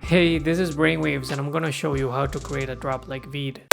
Hey, this is Brainwaves and I'm gonna show you how to create a drop like Vide.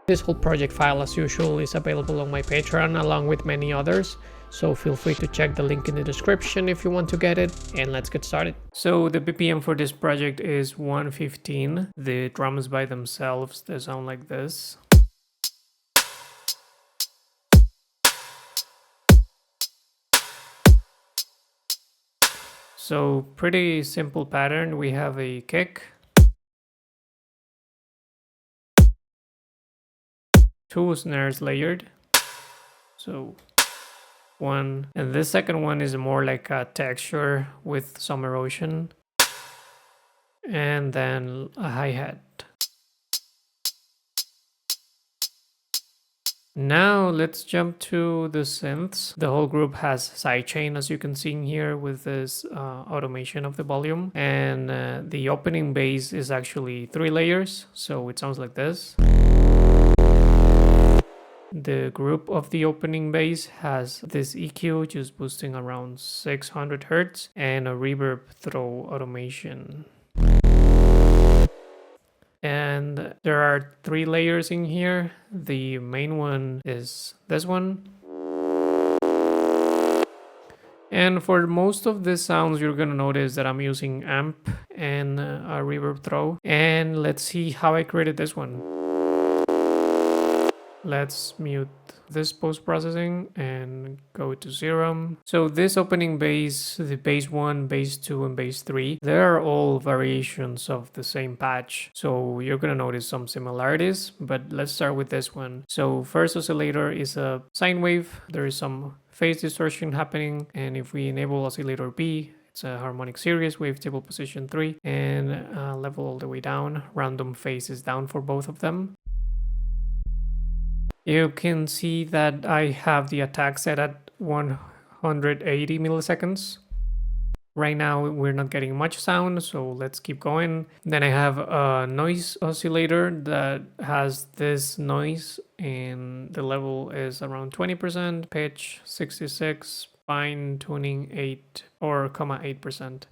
This whole project file, as usual, is available on my Patreon along with many others, so feel free to check the link in the description if you want to get it, and let's get started. So the BPM for this project is 115. The drums by themselves, they sound like this. So pretty simple pattern. We have a kick, 2 snares layered, so 1, and this second one is more like a texture with some erosion, and then a hi-hat. Now let's jump to the synths. The whole group has sidechain, as you can see in here, with this automation of the volume, and the opening bass is actually 3 layers, so it sounds like this. The group of the opening bass has this EQ just boosting around 600 Hz and a reverb throw automation. And there are 3 layers in here. The main one is this one. And for most of the sounds, you're gonna notice that I'm using amp and a reverb throw. And let's see how I created this one. Let's mute this post-processing and go to Serum. So this opening bass, the bass 1, bass 2, and bass 3, they're all variations of the same patch. So you're gonna notice some similarities, but let's start with this one. So first oscillator is a sine wave. There is some phase distortion happening, and if we enable oscillator B, it's a harmonic series, wavetable position 3, and level all the way down. Random phase is down for both of them. You can see that I have the attack set at 180 milliseconds. Right now we're not getting much sound, so let's keep going. Then I have a noise oscillator that has this noise, and the level is around 20%, pitch 66, fine tuning 8%.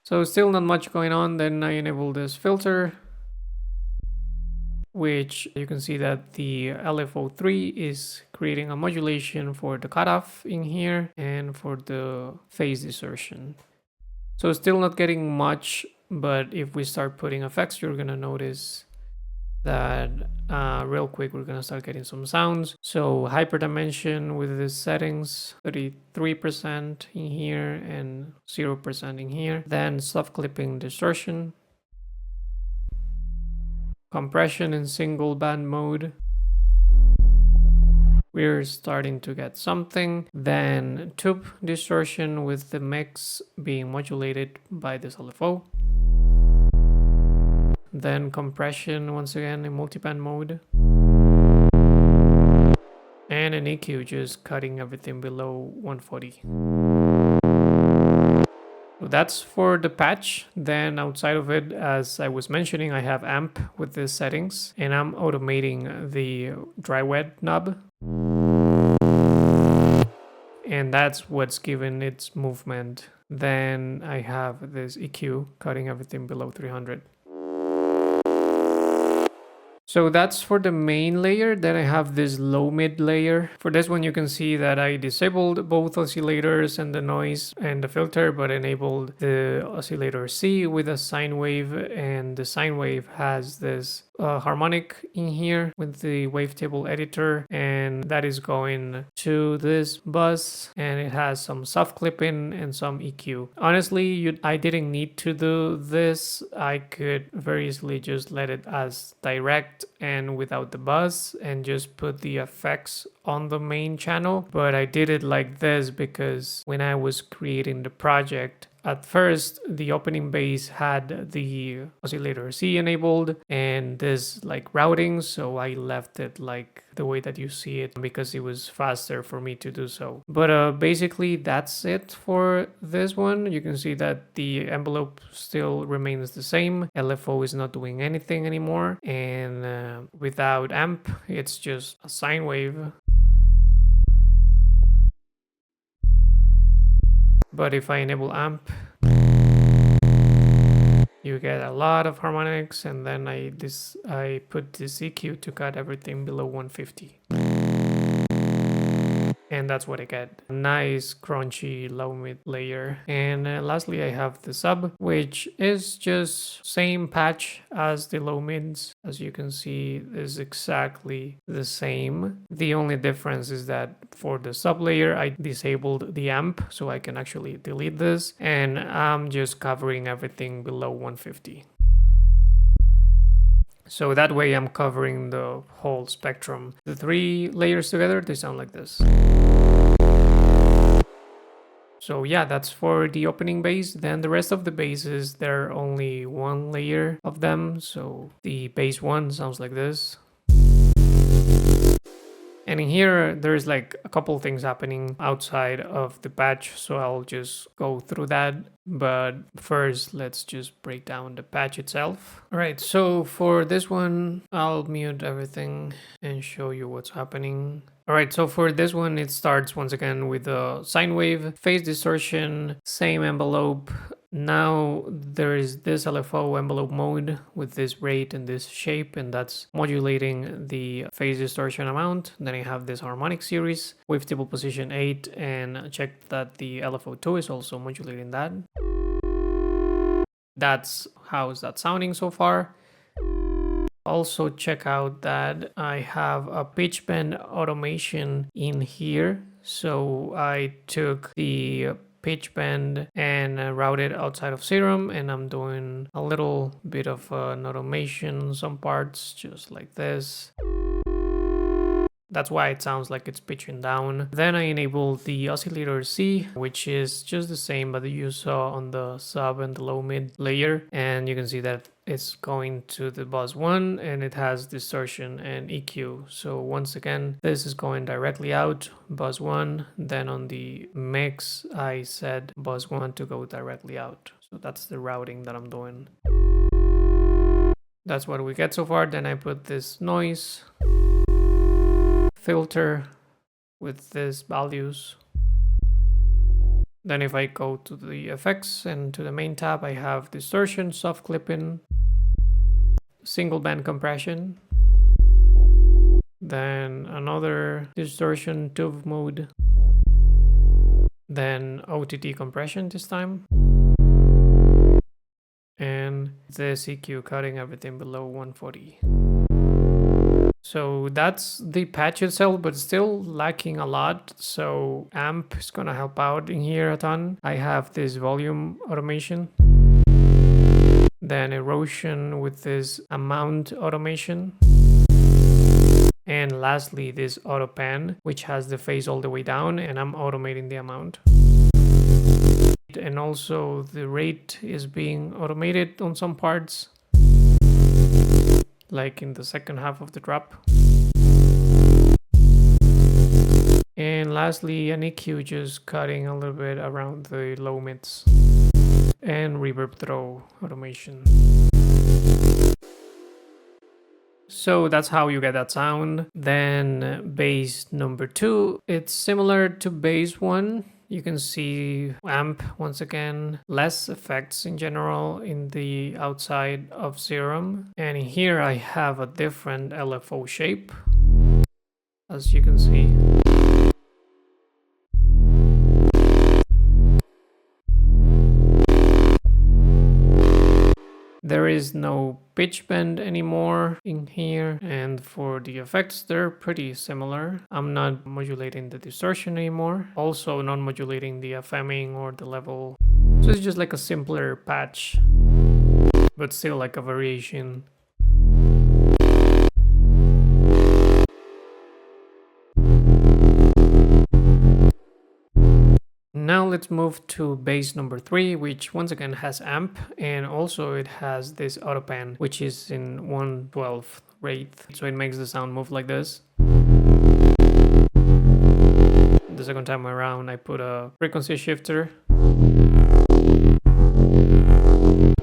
So still not much going on. Then I enable this filter, which you can see that the LFO3 is creating a modulation for the cutoff in here and for the phase distortion. So still not getting much, but if we start putting effects, you're gonna notice that real quick we're gonna start getting some sounds. So hyperdimension with the settings, 33% in here and 0% in here. Then soft clipping distortion, compression in single band mode. We're starting to get something. Then tube distortion with the mix being modulated by this LFO. Then compression once again in multiband mode. And an EQ just cutting everything below 140. So that's for the patch. Then outside of it, as I was mentioning, I have amp with the settings, and I'm automating the dry wet knob. And that's what's given its movement. Then I have this EQ cutting everything below 300. So that's for the main layer. Then I have this low mid layer. For this one, you can see that I disabled both oscillators and the noise and the filter, but enabled the oscillator C with a sine wave, and the sine wave has this harmonic in here with the wavetable editor, and that is going to this bus, and it has some soft clipping and some EQ. Honestly, I didn't need to do this. I could very easily just let it as direct and without the bus and just put the effects on the main channel, but I did it like this because when I was creating the project, at first the opening bass had the oscillator C enabled and this like routing, so I left it like the way that you see it because it was faster for me to do so. But basically that's it for this one. You can see that the envelope still remains the same. LFO is not doing anything anymore, and without amp it's just a sine wave. But if I enable amp, you get a lot of harmonics, and then I put this EQ to cut everything below 150. And that's what I get. Nice crunchy low mid layer. And lastly I have the sub, which is just same patch as the low mids. As you can see, is exactly the same. The only difference is that for the sub layer I disabled the amp so I can actually delete this, and I'm just covering everything below 150. So that way I'm covering the whole spectrum. The 3 layers together, they sound like this. So yeah, that's for the opening bass. Then the rest of the basses, there are only 1 layer of them. So the bass 1 sounds like this. And in here, there's like a couple things happening outside of the patch, so I'll just go through that. But first, let's just break down the patch itself. All right, so for this one, I'll mute everything and show you what's happening. All right, so for this one, it starts once again with a sine wave, phase distortion, same envelope. Now there is this LFO envelope mode with this rate and this shape, and that's modulating the phase distortion amount. Then I have this harmonic series, wavetable position 8, and check that the LFO2 is also modulating that. That's how is that sounding so far. Also check out that I have a pitch bend automation in here. So I took the pitch bend and route it outside of Serum, and I'm doing a little bit of an automation, some parts just like this. That's why it sounds like it's pitching down. Then I enable the oscillator C, which is just the same but you saw on the sub and the low mid layer, and you can see that it's going to the bus 1 and it has distortion and EQ. So once again, this is going directly out, bus 1. Then on the mix, I set bus 1 to go directly out. So that's the routing that I'm doing. That's what we get so far. Then I put this noise filter with these values. Then if I go to the effects and to the main tab, I have distortion, soft clipping, single band compression, then another distortion tube mode, then OTT compression this time, and this EQ cutting everything below 140. So that's the patch itself, but still lacking a lot. So amp is gonna help out in here a ton. I have this volume automation, then erosion with this amount automation, and lastly this auto pan, which has the phase all the way down, and I'm automating the amount. And also the rate is being automated on some parts, like in the second half of the drop. And lastly, an EQ just cutting a little bit around the low mids, and reverb throw automation. So that's how you get that sound. Then bass number 2, it's similar to bass 1. You can see amp once again, less effects in general in the outside of Serum. And here I have a different LFO shape, as you can see. There is no pitch bend anymore in here, and for the effects they're pretty similar. I'm not modulating the distortion anymore, also not modulating the FMing or the level, so it's just like a simpler patch, but still like a variation. Now let's move to bass number 3, which once again has amp, and also it has this auto pan, which is in 1/12 rate, so it makes the sound move like this. The second time around I put a frequency shifter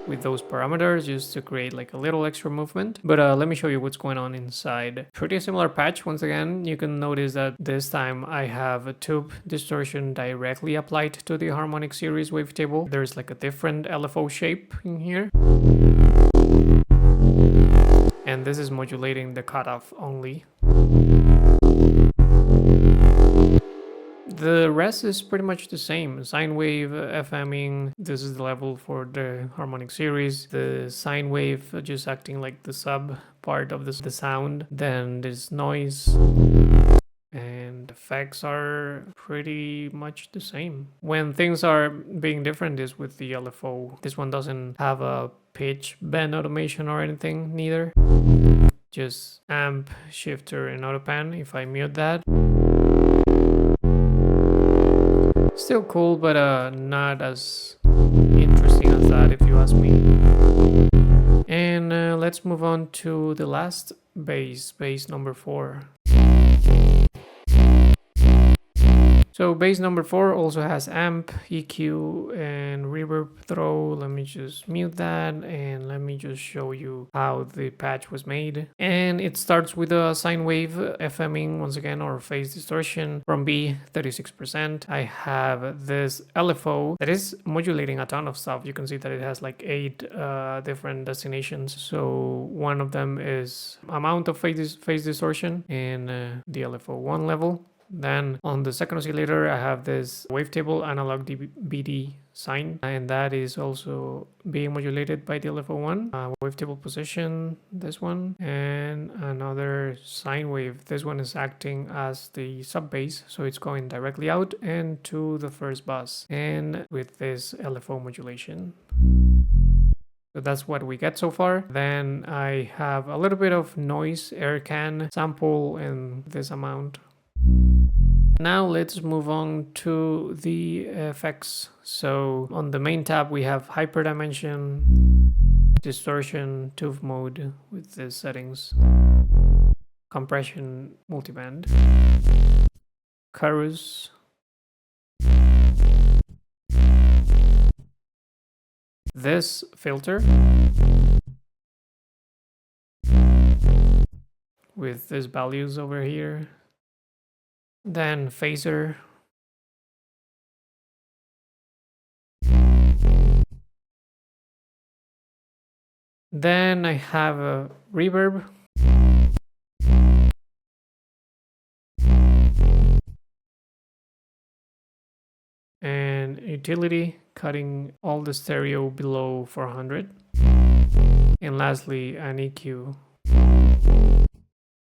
with those parameters just to create like a little extra movement. But let me show you what's going on inside. Pretty similar patch. Once again, you can notice that this time I have a tube distortion directly applied to the harmonic series wavetable. There's like a different LFO shape in here, and this is modulating the cutoff only. The rest is pretty much the same. Sine wave, FMing, this is the level for the harmonic series. The sine wave just acting like the sub part of the sound. Then there's noise. And effects are pretty much the same. When things are being different is with the LFO. This one doesn't have a pitch bend automation or anything, neither. Just amp, shifter, and auto pan. If I mute that, still cool, but not as interesting as that, if you ask me. And let's move on to the last bass number 4. So bass number 4 also has amp, EQ, and reverb throw. Let me just mute that and let me just show you how the patch was made. And it starts with a sine wave FMing once again, or phase distortion from B, 36%. I have this LFO that is modulating a ton of stuff. You can see that it has like 8 different destinations. So one of them is amount of phase distortion in the LFO 1 level. Then on the second oscillator, I have this wavetable analog BD sine, and that is also being modulated by the LFO1. Wavetable position, this one, and another sine wave. This one is acting as the sub bass, so it's going directly out and to the first bus, and with this LFO modulation. So that's what we get so far. Then I have a little bit of noise, air can, sample, and this amount. Now let's move on to the effects. So on the main tab we have hyperdimension, distortion, tube mode with the settings, compression, multiband, chorus, this filter with these values over here, then phaser, then I have a reverb, and utility, cutting all the stereo below 400, and lastly an EQ,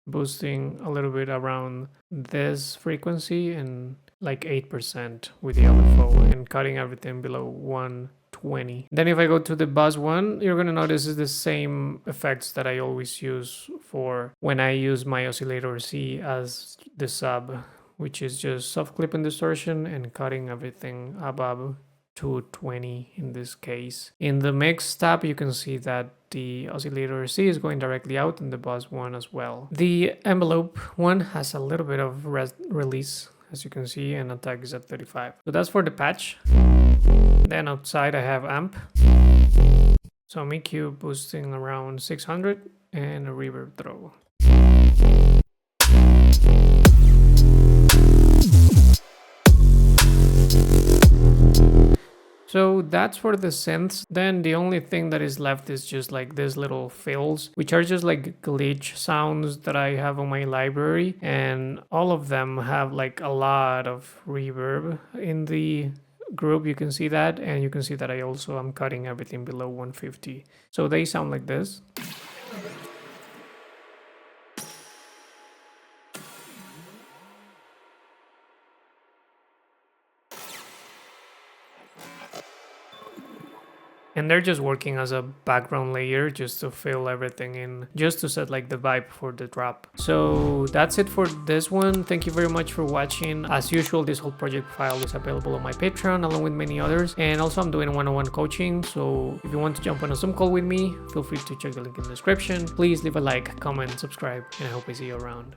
boosting a little bit around this frequency and like 8% with the LFO, and cutting everything below 120. Then if I go to the bus 1, you're gonna notice it's the same effects that I always use for when I use my oscillator C as the sub, which is just soft clip and distortion and cutting everything above 220 in this case. In the mix tab, you can see that the oscillator C is going directly out and the bus 1 as well. The envelope 1 has a little bit of release, as you can see, and attack is at 35. So that's for the patch. Then outside I have amp, some EQ boosting around 600, and a reverb throw. So that's for the synths. Then the only thing that is left is just like these little fills, which are just like glitch sounds that I have on my library, and all of them have like a lot of reverb in the group, you can see that, and you can see that I also am cutting everything below 150. So they sound like this. And they're just working as a background layer just to fill everything in, just to set like the vibe for the drop. So that's it for this one. Thank you very much for watching. As usual, this whole project file is available on my Patreon along with many others. And also I'm doing one-on-one coaching. So if you want to jump on a Zoom call with me, feel free to check the link in the description. Please leave a like, comment, subscribe, and I hope I see you around.